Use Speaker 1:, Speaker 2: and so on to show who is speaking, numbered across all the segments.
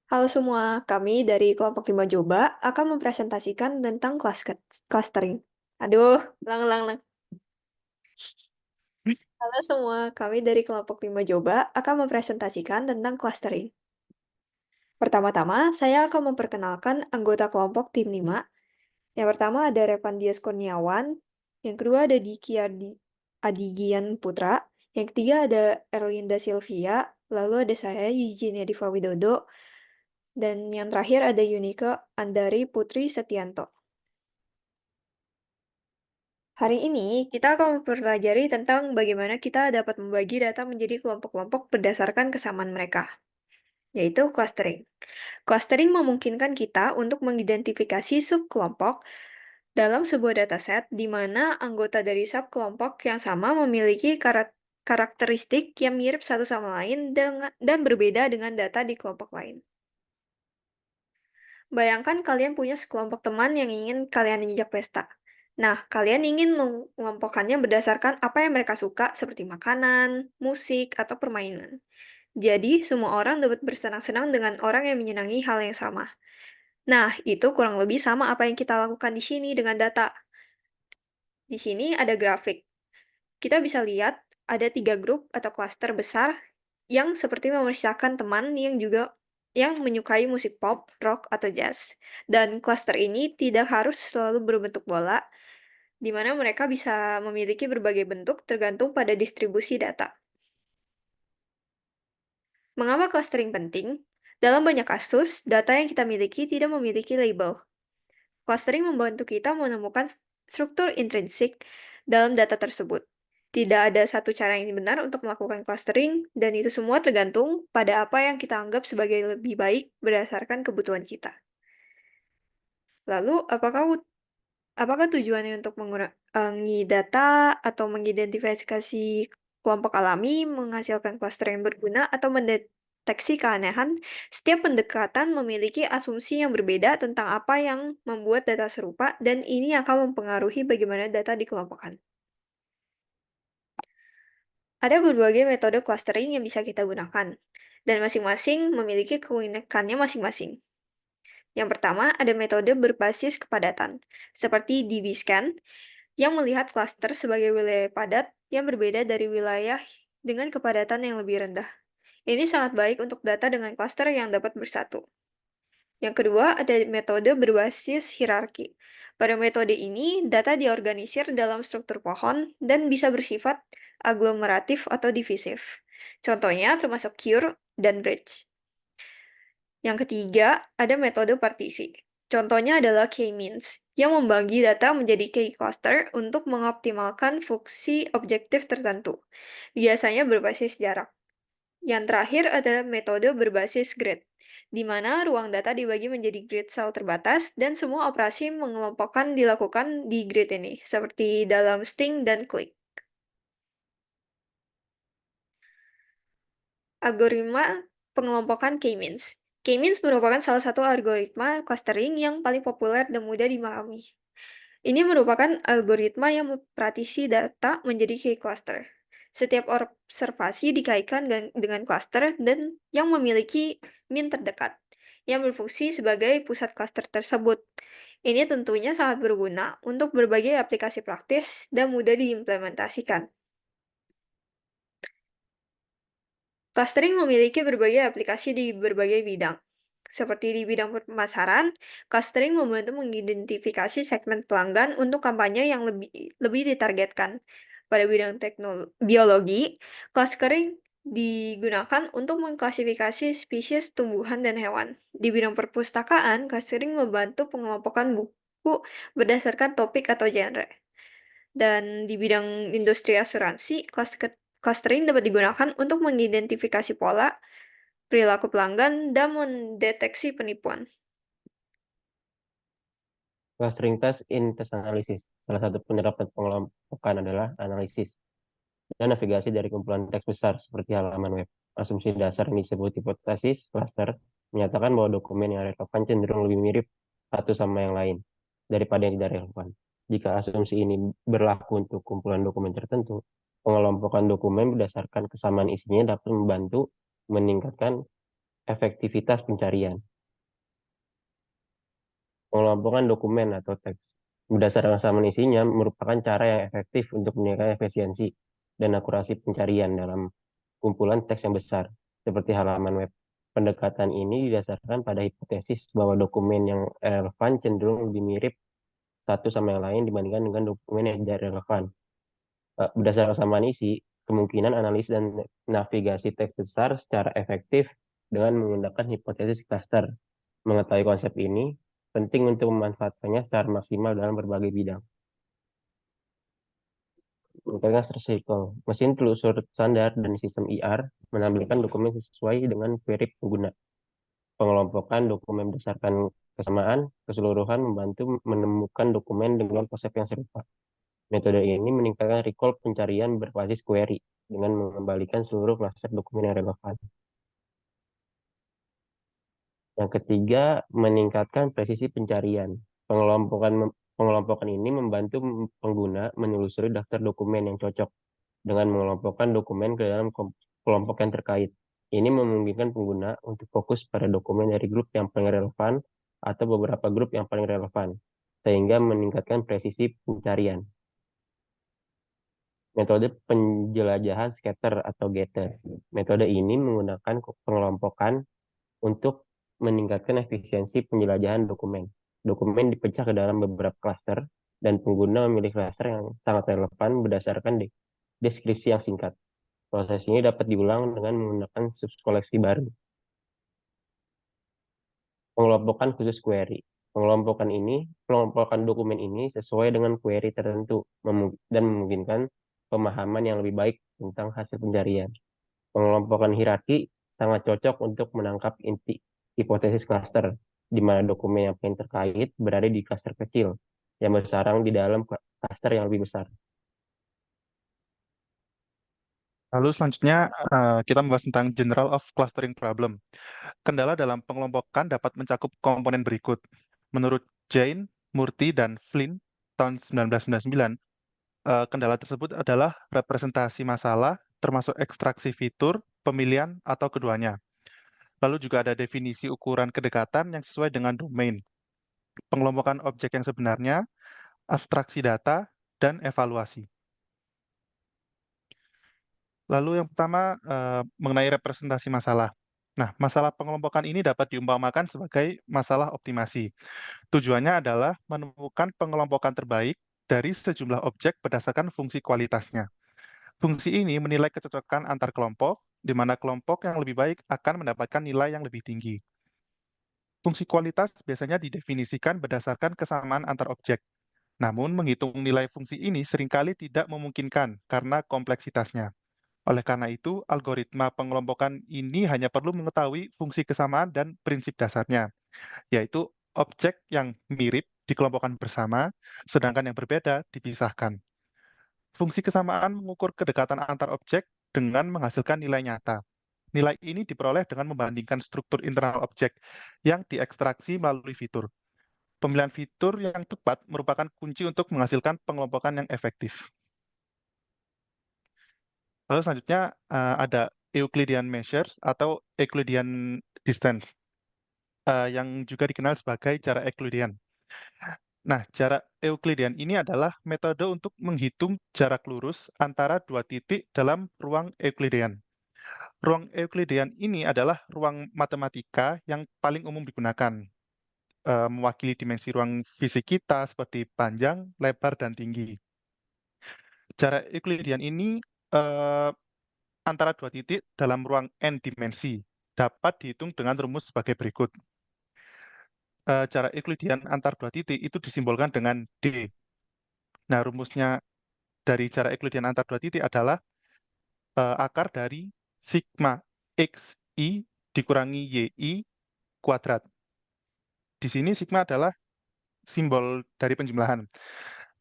Speaker 1: Halo semua, kami dari kelompok 5 Joba akan mempresentasikan tentang clustering. Aduh, ulang, ulang, ulang. Halo semua, kami dari kelompok 5 Joba akan mempresentasikan tentang clustering. Pertama-tama, saya akan memperkenalkan anggota kelompok tim 5. Yang pertama ada Revan Dias Kurniawan, yang kedua ada Adigian Putra, yang ketiga ada Erlinda Silvia, lalu ada saya Eugenia Diva Widodo, dan yang terakhir ada Yunike Andari Putri Setianto. Hari ini, kita akan mempelajari tentang bagaimana kita dapat membagi data menjadi kelompok-kelompok berdasarkan kesamaan mereka, yaitu clustering. Clustering memungkinkan kita untuk mengidentifikasi subkelompok dalam sebuah dataset di mana anggota dari subkelompok yang sama memiliki karakteristik yang mirip satu sama lain dan berbeda dengan data di kelompok lain. Bayangkan kalian punya sekelompok teman yang ingin kalian ajak pesta. Nah, kalian ingin mengelompokkannya berdasarkan apa yang mereka suka, seperti makanan, musik, atau permainan. Jadi, semua orang dapat bersenang-senang dengan orang yang menyenangi hal yang sama. Nah, itu kurang lebih sama apa yang kita lakukan di sini dengan data. Di sini ada grafik. Kita bisa lihat ada 3 grup atau klaster besar yang seperti memisahkan teman yang menyukai musik pop, rock, atau jazz. Dan klaster ini tidak harus selalu berbentuk bola, di mana mereka bisa memiliki berbagai bentuk tergantung pada distribusi data. Mengapa clustering penting? Dalam banyak kasus, data yang kita miliki tidak memiliki label. Clustering membantu kita menemukan struktur intrinsik dalam data tersebut. Tidak ada satu cara yang benar untuk melakukan clustering, dan itu semua tergantung pada apa yang kita anggap sebagai lebih baik berdasarkan kebutuhan kita. Lalu, apakah tujuannya untuk mengurangi data atau mengidentifikasi kelompok alami, menghasilkan cluster yang berguna, atau mendeteksi keanehan? Setiap pendekatan memiliki asumsi yang berbeda tentang apa yang membuat data serupa, dan ini akan mempengaruhi bagaimana data dikelompokkan. Ada berbagai metode clustering yang bisa kita gunakan, dan masing-masing memiliki keunikannya masing-masing. Yang pertama, ada metode berbasis kepadatan, seperti DBScan, yang melihat klaster sebagai wilayah padat yang berbeda dari wilayah dengan kepadatan yang lebih rendah. Ini sangat baik untuk data dengan klaster yang dapat bersatu. Yang kedua, ada metode berbasis hierarki. Pada metode ini, data diorganisir dalam struktur pohon dan bisa bersifat aglomeratif atau divisif. Contohnya termasuk Cure dan Bridge. Yang ketiga, ada metode partisi. Contohnya adalah K-means, yang membagi data menjadi K-cluster untuk mengoptimalkan fungsi objektif tertentu, biasanya berbasis jarak. Yang terakhir ada metode berbasis grid, di mana ruang data dibagi menjadi grid sel terbatas dan semua operasi mengelompokkan dilakukan di grid ini, seperti dalam Sting dan Click. Algoritma pengelompokan K-means. K-means merupakan salah satu algoritma clustering yang paling populer dan mudah dimahami. Ini merupakan algoritma yang mempartisi data menjadi K-cluster. Setiap observasi dikaitkan dengan cluster dan yang memiliki min terdekat, yang berfungsi sebagai pusat cluster tersebut. Ini tentunya sangat berguna untuk berbagai aplikasi praktis dan mudah diimplementasikan. Clustering memiliki berbagai aplikasi di berbagai bidang. Seperti di bidang pemasaran, clustering membantu mengidentifikasi segmen pelanggan untuk kampanye yang lebih ditargetkan. Pada bidang biologi, clustering digunakan untuk mengklasifikasi spesies tumbuhan dan hewan. Di bidang perpustakaan, clustering membantu pengelompokan buku berdasarkan topik atau genre. Dan di bidang industri asuransi, clustering dapat digunakan untuk mengidentifikasi pola, perilaku pelanggan, dan mendeteksi penipuan.
Speaker 2: Clustering test in test analysis. Salah satu penerapan pengelompokan adalah analisis dan navigasi dari kumpulan teks besar seperti halaman web. Asumsi dasar yang disebut hipotesis cluster menyatakan bahwa dokumen yang relevan cenderung lebih mirip satu sama yang lain daripada yang tidak relevan. Jika asumsi ini berlaku untuk kumpulan dokumen tertentu, pengelompokan dokumen berdasarkan kesamaan isinya dapat membantu meningkatkan efektivitas pencarian. Pengelompokan dokumen atau teks berdasarkan kesamaan isinya merupakan cara yang efektif untuk meningkatkan efisiensi dan akurasi pencarian dalam kumpulan teks yang besar, seperti halaman web. Pendekatan ini didasarkan pada hipotesis bahwa dokumen yang relevan cenderung lebih mirip satu sama yang lain dibandingkan dengan dokumen yang tidak relevan. Berdasarkan kesamaan isi, kemungkinan analis dan navigasi teks besar secara efektif dengan menggunakan hipotesis cluster. Mengetahui konsep ini penting untuk memanfaatkannya secara maksimal dalam berbagai bidang. Meningkatkan resiko. Mesin telusur standar dan sistem IR menampilkan dokumen sesuai dengan query pengguna. Pengelompokan dokumen berdasarkan kesamaan keseluruhan membantu menemukan dokumen dengan konsep yang serupa. Metode ini meningkatkan recall pencarian berbasis query dengan mengembalikan seluruh klaster dokumen yang relevan. Yang ketiga, meningkatkan presisi pencarian. Pengelompokan ini membantu pengguna menelusuri daftar dokumen yang cocok dengan mengelompokkan dokumen ke dalam kelompok yang terkait. Ini memungkinkan pengguna untuk fokus pada dokumen dari grup yang paling relevan atau beberapa grup yang paling relevan, sehingga meningkatkan presisi pencarian. Metode penjelajahan scatter atau getter. Metode ini menggunakan pengelompokan untuk meningkatkan efisiensi penjelajahan dokumen. Dokumen dipecah ke dalam beberapa klaster, dan pengguna memilih klaster yang sangat relevan berdasarkan deskripsi yang singkat. Proses ini dapat diulang dengan menggunakan subkoleksi baru. Pengelompokan khusus query. Pengelompokan dokumen ini sesuai dengan query tertentu dan memungkinkan pemahaman yang lebih baik tentang hasil pencarian. Pengelompokan hierarki sangat cocok untuk menangkap inti hipotesis cluster, di mana dokumen yang paling terkait berada di cluster kecil yang bersarang di dalam cluster yang lebih besar.
Speaker 3: Lalu selanjutnya kita membahas tentang General of Clustering Problem. Kendala dalam pengelompokan dapat mencakup komponen berikut. Menurut Jane, Murthy, dan Flynn tahun 1999, kendala tersebut adalah representasi masalah, termasuk ekstraksi fitur, pemilihan, atau keduanya. Lalu juga ada definisi ukuran kedekatan yang sesuai dengan domain, pengelompokan objek yang sebenarnya, abstraksi data, dan evaluasi. Lalu yang pertama mengenai representasi masalah. Nah, masalah pengelompokan ini dapat diumpamakan sebagai masalah optimasi. Tujuannya adalah menemukan pengelompokan terbaik dari sejumlah objek berdasarkan fungsi kualitasnya. Fungsi ini menilai kecocokan antar kelompok, di mana kelompok yang lebih baik akan mendapatkan nilai yang lebih tinggi. Fungsi kualitas biasanya didefinisikan berdasarkan kesamaan antar objek. Namun, menghitung nilai fungsi ini seringkali tidak memungkinkan karena kompleksitasnya. Oleh karena itu, algoritma pengelompokan ini hanya perlu mengetahui fungsi kesamaan dan prinsip dasarnya, yaitu objek yang mirip dikelompokkan bersama, sedangkan yang berbeda dipisahkan. Fungsi kesamaan mengukur kedekatan antar objek dengan menghasilkan nilai nyata. Nilai ini diperoleh dengan membandingkan struktur internal objek yang diekstraksi melalui fitur. Pemilihan fitur yang tepat merupakan kunci untuk menghasilkan pengelompokan yang efektif. Lalu selanjutnya ada Euclidean measures atau Euclidean distance, yang juga dikenal sebagai jarak Euclidean. Nah, jarak Euclidean ini adalah metode untuk menghitung jarak lurus antara dua titik dalam ruang Euclidean. Ruang Euclidean ini adalah ruang matematika yang paling umum digunakan, mewakili dimensi ruang fisik kita seperti panjang, lebar, dan tinggi. Jarak Euclidean ini antara dua titik dalam ruang n dimensi dapat dihitung dengan rumus sebagai berikut. Jarak Euclidean antar dua titik itu disimbolkan dengan D. Nah, rumusnya dari jarak Euclidean antar dua titik adalah akar dari sigma xi dikurangi yi kuadrat. Di sini sigma adalah simbol dari penjumlahan.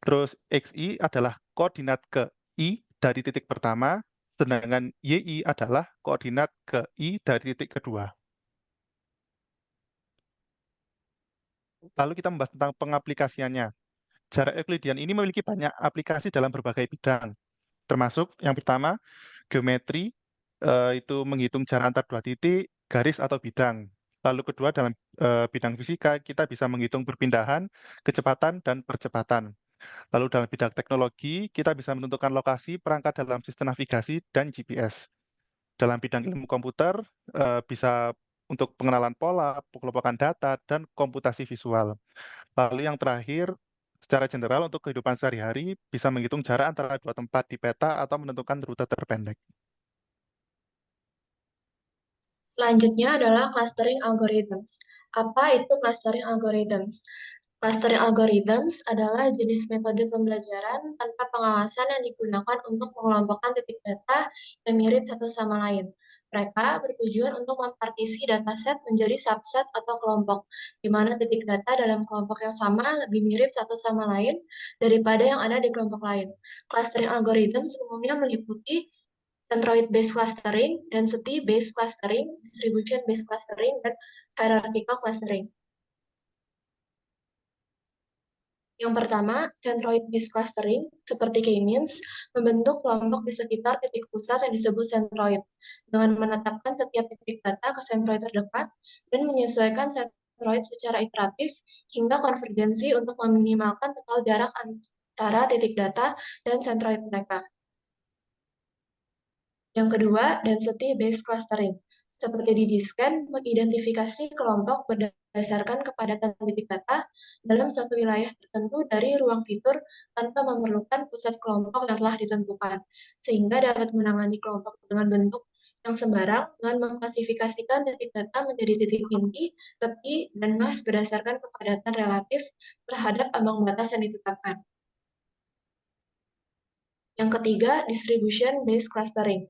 Speaker 3: Terus xi adalah koordinat ke i dari titik pertama, sedangkan yi adalah koordinat ke i dari titik kedua. Lalu kita membahas tentang pengaplikasiannya. Jarak Euclidean ini memiliki banyak aplikasi dalam berbagai bidang, termasuk yang pertama, geometri, itu menghitung jarak antar dua titik, garis atau bidang. Lalu kedua, dalam bidang fisika, kita bisa menghitung perpindahan, kecepatan, dan percepatan. Lalu dalam bidang teknologi, kita bisa menentukan lokasi perangkat dalam sistem navigasi dan GPS. Dalam bidang ilmu komputer, bisa untuk pengenalan pola, pengelompokan data, dan komputasi visual. Lalu yang terakhir, secara general untuk kehidupan sehari-hari, bisa menghitung jarak antara dua tempat di peta atau menentukan rute terpendek.
Speaker 4: Selanjutnya adalah clustering algorithms. Apa itu clustering algorithms? Clustering algorithms adalah jenis metode pembelajaran tanpa pengawasan yang digunakan untuk mengelompokkan titik data yang mirip satu sama lain. Mereka bertujuan untuk mempartisi dataset menjadi subset atau kelompok, di mana titik data dalam kelompok yang sama lebih mirip satu sama lain daripada yang ada di kelompok lain. Clustering algorithms umumnya meliputi centroid-based clustering, density-based clustering, distribution-based clustering, dan hierarchical clustering. Yang pertama, centroid-based clustering, seperti K-means, membentuk kelompok di sekitar titik pusat yang disebut centroid, dengan menetapkan setiap titik data ke centroid terdekat dan menyesuaikan centroid secara iteratif hingga konvergensi untuk meminimalkan total jarak antara titik data dan centroid mereka. Yang kedua, density-based clustering. Seperti di Bscan, mengidentifikasi kelompok berdasarkan kepadatan titik data dalam suatu wilayah tertentu dari ruang fitur tanpa memerlukan pusat kelompok yang telah ditentukan, sehingga dapat menangani kelompok dengan bentuk yang sembarang dengan mengklasifikasikan titik data menjadi titik inti, tepi, dan mas berdasarkan kepadatan relatif terhadap ambang batas yang ditetapkan. Yang ketiga, distribution-based clustering,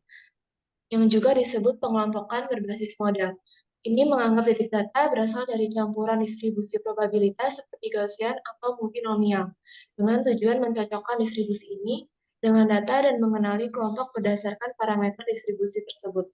Speaker 4: yang juga disebut pengelompokan berbasis model. Ini menganggap titik data berasal dari campuran distribusi probabilitas seperti Gaussian atau multinomial, dengan tujuan mencocokkan distribusi ini dengan data dan mengenali kelompok berdasarkan parameter distribusi tersebut.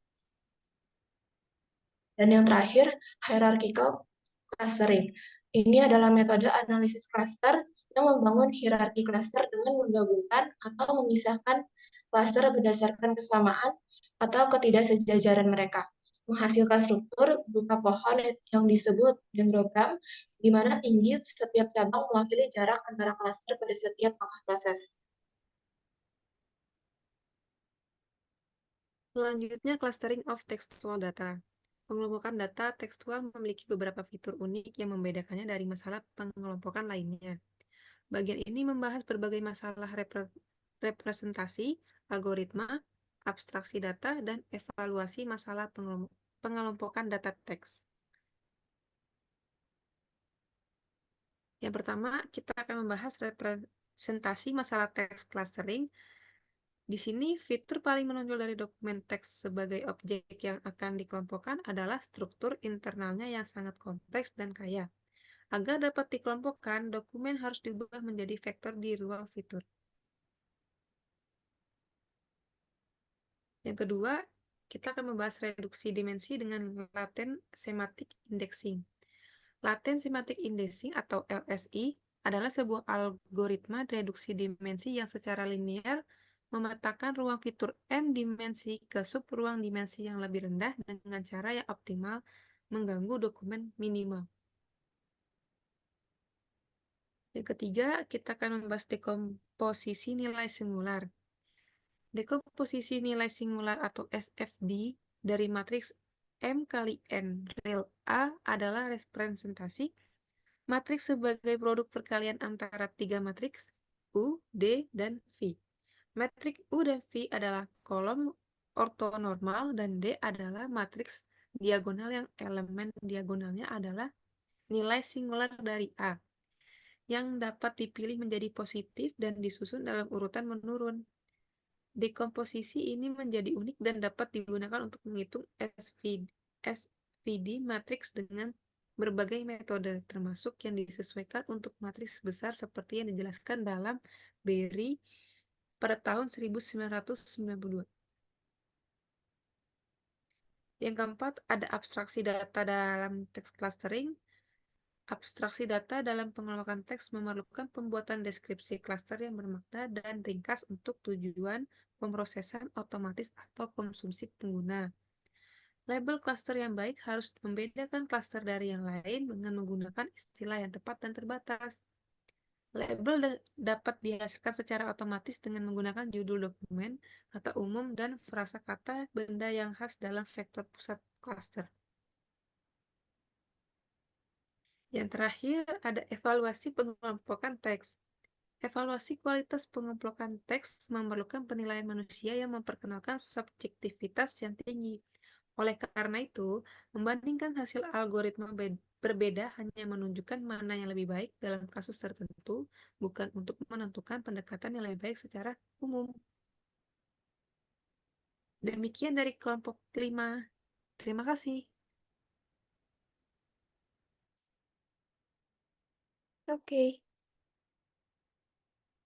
Speaker 4: Dan yang terakhir, hierarchical clustering. Ini adalah metode analisis cluster yang membangun hierarki cluster dengan menggabungkan atau memisahkan cluster berdasarkan kesamaan atau ketidaksejajaran mereka, menghasilkan struktur berupa pohon yang disebut dendrogram, di mana tinggi setiap cabang mewakili jarak antara cluster pada setiap langkah proses.
Speaker 5: Selanjutnya, clustering of textual data. Pengelompokan data tekstual memiliki beberapa fitur unik yang membedakannya dari masalah pengelompokan lainnya. Bagian ini membahas berbagai masalah representasi, algoritma, abstraksi data, dan evaluasi masalah pengelompokan data teks. Yang pertama, kita akan membahas representasi masalah teks clustering. Di sini, fitur paling menonjol dari dokumen teks sebagai objek yang akan dikelompokkan adalah struktur internalnya yang sangat kompleks dan kaya. Agar dapat dikelompokkan, dokumen harus diubah menjadi vektor di ruang fitur. Yang kedua, kita akan membahas reduksi dimensi dengan latent semantic indexing. Latent semantic indexing atau LSI adalah sebuah algoritma reduksi dimensi yang secara linear memetakan ruang fitur n dimensi ke sub ruang dimensi yang lebih rendah dengan cara yang optimal mengganggu dokumen minimal. Yang ketiga, kita akan membahas dekomposisi nilai singular. Dekomposisi nilai singular atau SFD dari matriks M kali N real A adalah representasi matriks sebagai produk perkalian antara tiga matriks U, D, dan V. Matriks U dan V adalah kolom ortonormal dan D adalah matriks diagonal yang elemen diagonalnya adalah nilai singular dari A yang dapat dipilih menjadi positif dan disusun dalam urutan menurun. Dekomposisi ini menjadi unik dan dapat digunakan untuk menghitung SVD matriks dengan berbagai metode, termasuk yang disesuaikan untuk matriks besar seperti yang dijelaskan dalam Berry pada tahun 1992. Yang keempat, ada abstraksi data dalam text clustering. Abstraksi data dalam pengelompokan teks memerlukan pembuatan deskripsi klaster yang bermakna dan ringkas untuk tujuan pemrosesan otomatis atau konsumsi pengguna. Label klaster yang baik harus membedakan klaster dari yang lain dengan menggunakan istilah yang tepat dan terbatas. Label dapat dihasilkan secara otomatis dengan menggunakan judul dokumen, kata umum, dan frasa kata benda yang khas dalam vektor pusat klaster. Yang terakhir, ada evaluasi pengelompokan teks. Evaluasi kualitas pengelompokan teks memerlukan penilaian manusia yang memperkenalkan subjektivitas yang tinggi. Oleh karena itu, membandingkan hasil algoritma berbeda hanya menunjukkan mana yang lebih baik dalam kasus tertentu, bukan untuk menentukan pendekatan yang lebih baik secara umum. Demikian dari kelompok 5. Terima kasih.
Speaker 1: Oke.